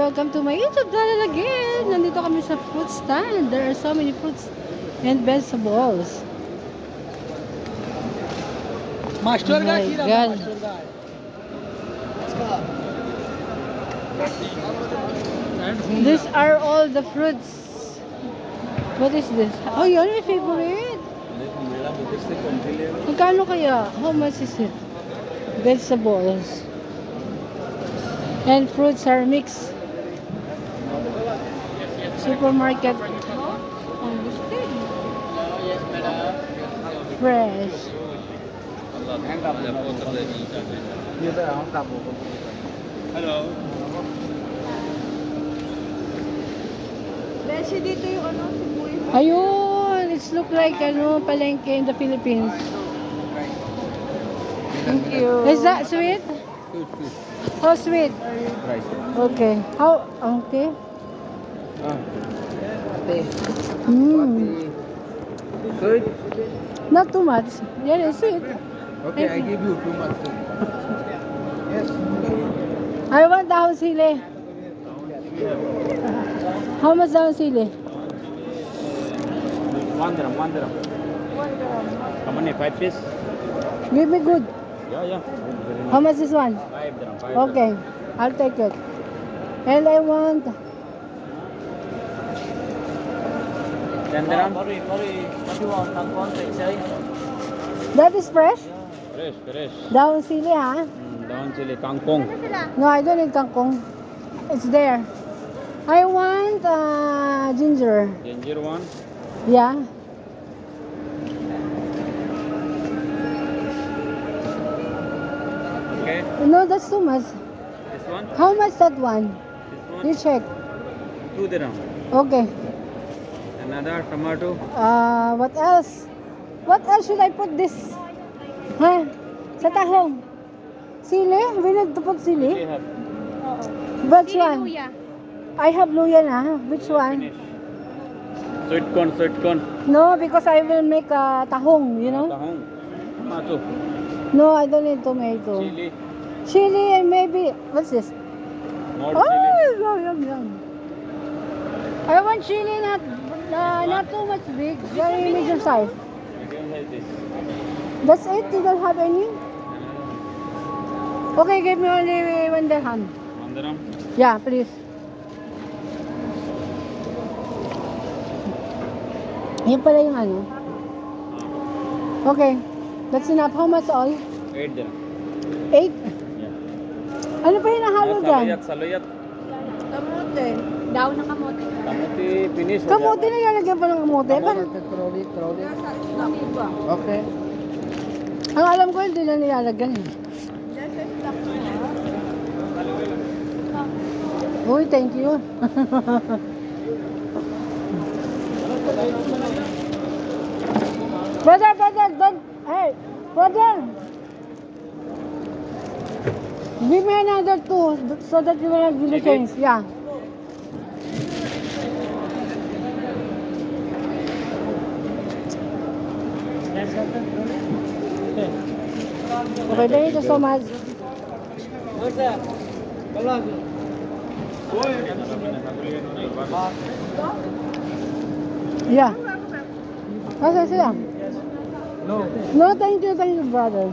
welcome to my YouTube channel again. Nandito kami sa fruit stand. There are so many fruits and vegetables. Master का My खीरा God. Master का है These are all the fruits. What is this? Oh, yun my favorite. Magkano kaya? How much is it? Vegetables. And fruits are mixed. Supermarket. Fresh. Hello Beshi dito yung ano, sibuyas. Ayun, it's look like palengke in the Philippines. Thank you. Is that sweet? How sweet? Okay. How? Okay. Good. Not too much. Yeah, it's sweet. Okay, I give you 2 months. Yes. I want dahon sili. How much dahon sili? 1 dirham, 1 dirham. How many? 5 piece? Give me good. Yeah. How much is one? 5 dirham, 5 Okay, I'll take it. And I want 10 dirham? that is fresh. Fresh. Dahon sili, ha? Daun chili, kangkong. No, I don't need kangkong. It's there. I want ginger. Ginger one. Yeah. Okay. No, that's too much. This one? How much that one? This one? You check. 2 dirham. Okay. Another tomato. What else? What else should I put this? Huh? Sa tahong. Sili? We need to put We sili? have Which Sili one? luya. I have luya na. Which one? finish. Sweet corn. No, because I will make tahong, you know? Tahong. Tomato. No, I don't need tomato. Chili. Chili and maybe, what's this? More Oh, chili. yum. I want chili not too much big, very medium size. Medium size this. That's it? You don't have any? Okay, give me only 1 dirham. 1 dirham. Yeah, please. Yan pala yung ano. Okay, that's enough. How much all? 8 dirham. 8? Yeah. Ano pa yung nahalo dyan? Saluyat. Kamote. Daw na kamote. Kamuti finish. Kamote na lalagyan pa ng kamote. Trolley. Okay. Ang alam ko, hindi na nilalagyan. Uy, thank you. Brother, don't. Hey, brother. Give me another 2 so that you will not give me change. Yeah. Okay, thank you so much. Yeah. Okay, sila. No, thank you, brother.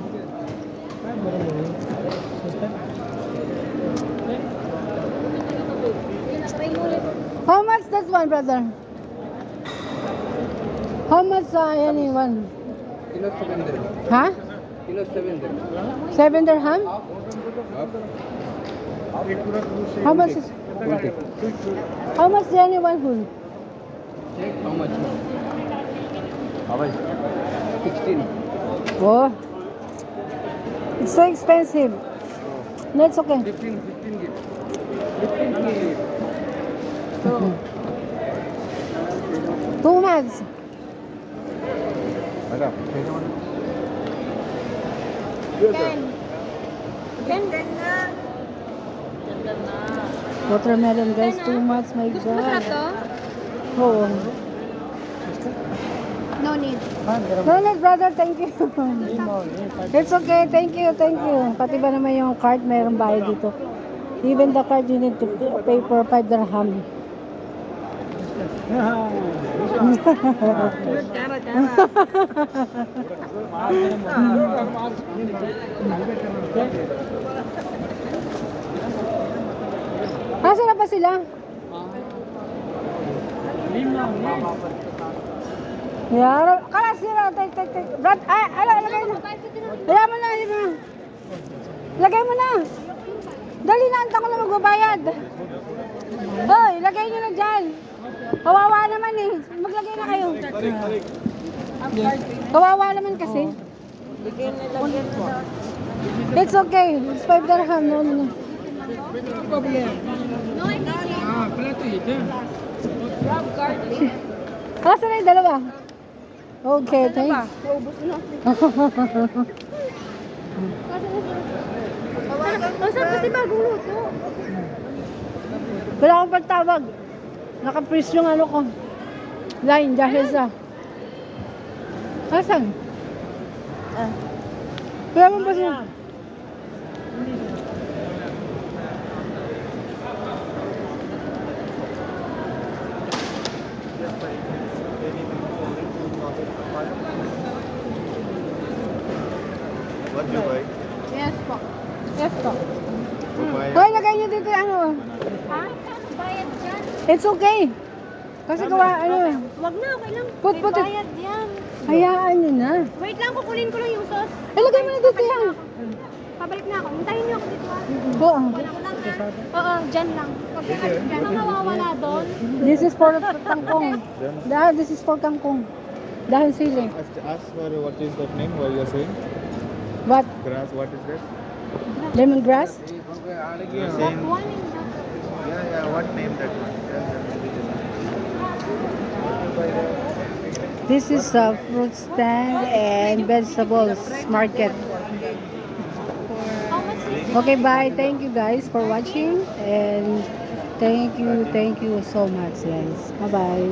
How much that one, brother? How much anyone? Kilo 7 dirham. Huh? Kilo 7 dirham. 7 dirham? How much is? How much the anyone who? Check how much? How much? 16. Oh, it's so expensive. No, it's okay. 15 give. 15 give. So, 2 months. madam. Ken na. Watermelon, guys, 2 months. My Gusto mo sarap God. to? Oh. No need. No, no, brother, thank you. It's okay, thank you. Pati ba naman yung card, mayroong bayad dito. Even the card you need to pay for 5 dirham. Nasaan na ba sila? Yeah, kala sila, Brad, ay, lagay mo. Lagay mo na, lagay mo na. Dali na, antang ko na magbabayad. Hoy, lagay nyo na dyan. Kawawa naman eh. Maglagay na kayo. Kawawa naman kasi. It's okay. It's 5 dirham. No, no, no. Kasa na yung dalawa. Okay, thanks. Naubos na. Saan kasi bagong luto? Wala akong pagtawag. Naka-freeze yung ano ko. Line dahil sa... Asan? Wala mo ba siya? What do you buy? Yes po. Yes po. Papaya. Hoy, lagay niyo dito yung ano. Ha? Bayad dyan. It's okay. Kasi gawa, ano eh. Wag na, okay lang. Put it. Bayad yan. Hayaan niyo na. Wait lang, kukunin ko lang yung sauce. Lagay mo na dito yan. Pabalik na ako. Hintayin niyo ako dito. Oo. Oo, dyan lang. Pagkakasin dyan. Ang mawawala doon. This is for kangkong. Dahil this is for kangkong. Dahil sili. Ask for what is that name? What you are saying? What? Grass. What is that? Lemongrass? You are saying. Yeah. What name that one? This is a fruit stand and vegetables market. Okay, bye. Thank you guys for watching and thank you so much guys. Bye-bye.